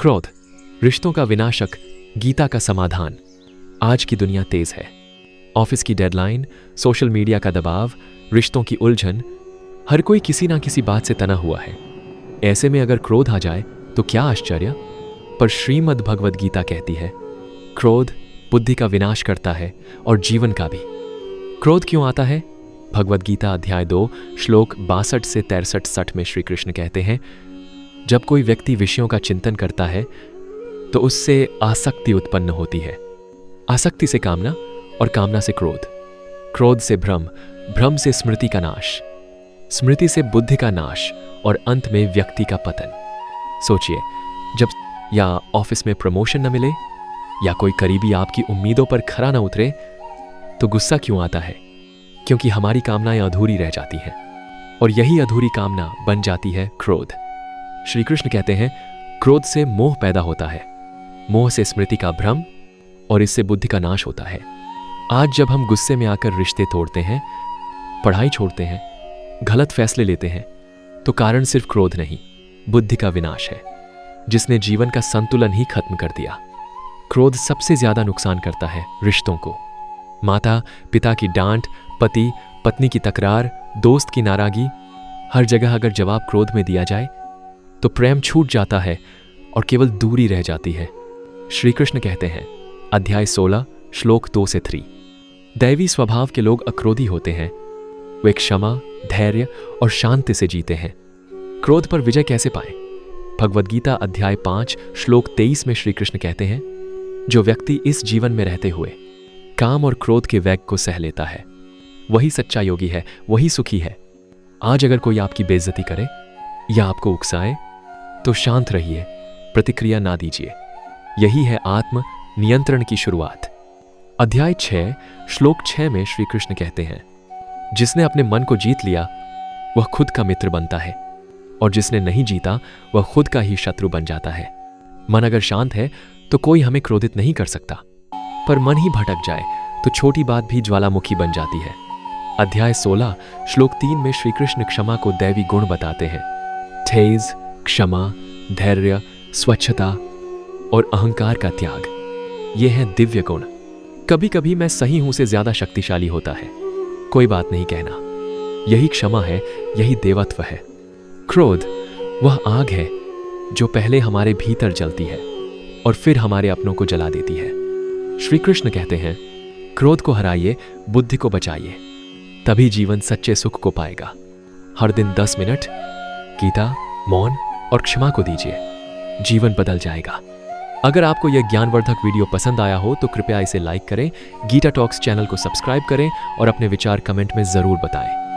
क्रोध, रिश्तों का विनाशक, गीता का समाधान। आज की दुनिया तेज है। ऑफिस की डेडलाइन, सोशल मीडिया का दबाव, रिश्तों की उलझन, हर कोई किसी ना किसी बात से तना हुआ है। ऐसे में अगर क्रोध आ जाए तो क्या आश्चर्य। पर श्रीमद् भगवद गीता कहती है, क्रोध बुद्धि का विनाश करता है और जीवन का भी। क्रोध क्यों आता है? भगवद गीता अध्याय 2 श्लोक 62 से 63-60 में श्री कृष्ण कहते हैं, जब कोई व्यक्ति विषयों का चिंतन करता है तो उससे आसक्ति उत्पन्न होती है। आसक्ति से कामना और कामना से क्रोध, क्रोध से भ्रम, भ्रम से स्मृति का नाश, स्मृति से बुद्धि का नाश और अंत में व्यक्ति का पतन। सोचिए, जब या ऑफिस में प्रमोशन न मिले या कोई करीबी आपकी उम्मीदों पर खरा न उतरे तो गुस्सा क्यों आता है? क्योंकि हमारी कामनाएं अधूरी रह जाती हैं और यही अधूरी कामना बन जाती है क्रोध। श्री कृष्ण कहते हैं, क्रोध से मोह पैदा होता है, मोह से स्मृति का भ्रम और इससे बुद्धि का नाश होता है। आज जब हम गुस्से में आकर रिश्ते तोड़ते हैं, पढ़ाई छोड़ते हैं, गलत फैसले लेते हैं तो कारण सिर्फ क्रोध नहीं, बुद्धि का विनाश है, जिसने जीवन का संतुलन ही खत्म कर दिया। क्रोध सबसे ज्यादा नुकसान करता है रिश्तों को। माता पिता की डांट, पति पत्नी की तकरार, दोस्त की नाराजगी, हर जगह अगर जवाब क्रोध में दिया जाए तो प्रेम छूट जाता है और केवल दूरी रह जाती है। श्री कृष्ण कहते हैं, अध्याय 16 श्लोक 2 से 3, दैवी स्वभाव के लोग अक्रोधी होते हैं, वे क्षमा, धैर्य और शांति से जीते हैं। क्रोध पर विजय कैसे पाएं? भगवद गीता अध्याय 5 श्लोक 23 में श्री कृष्ण कहते हैं, जो व्यक्ति इस जीवन में रहते हुए काम और क्रोध के वेग को सह लेता है, वही सच्चा योगी है, वही सुखी है। आज अगर कोई आपकी बेइज्जती करे या आपको उकसाए तो शांत रहिए, प्रतिक्रिया ना दीजिए। यही है आत्म नियंत्रण की शुरुआत। अध्याय 6 श्लोक 6 में श्री कृष्ण कहते हैं, जिसने अपने मन को जीत लिया वह खुद का मित्र बनता है और जिसने नहीं जीता वह खुद का ही शत्रु बन जाता है। मन अगर शांत है तो कोई हमें क्रोधित नहीं कर सकता, पर मन ही भटक जाए तो छोटी बात भी ज्वालामुखी बन जाती है। अध्याय 16 श्लोक 3 में श्री कृष्ण क्षमा को दैवी गुण बताते हैं। ठेज, क्षमा, धैर्य, स्वच्छता और अहंकार का त्याग, ये हैं दिव्य गुण। कभी कभी मैं सही हूं से ज्यादा शक्तिशाली होता है, कोई बात नहीं कहना, यही क्षमा है, यही देवत्व है। क्रोध वह आग है जो पहले हमारे भीतर जलती है और फिर हमारे अपनों को जला देती है। श्री कृष्ण कहते हैं, क्रोध को हराइए, बुद्धि को बचाइए, तभी जीवन सच्चे सुख को पाएगा। हर दिन 10 मिनट गीता, मौन और क्षमा को दीजिए, जीवन बदल जाएगा। अगर आपको यह ज्ञानवर्धक वीडियो पसंद आया हो तो कृपया इसे लाइक करें, गीता टॉक्स चैनल को सब्सक्राइब करें और अपने विचार कमेंट में जरूर बताएं।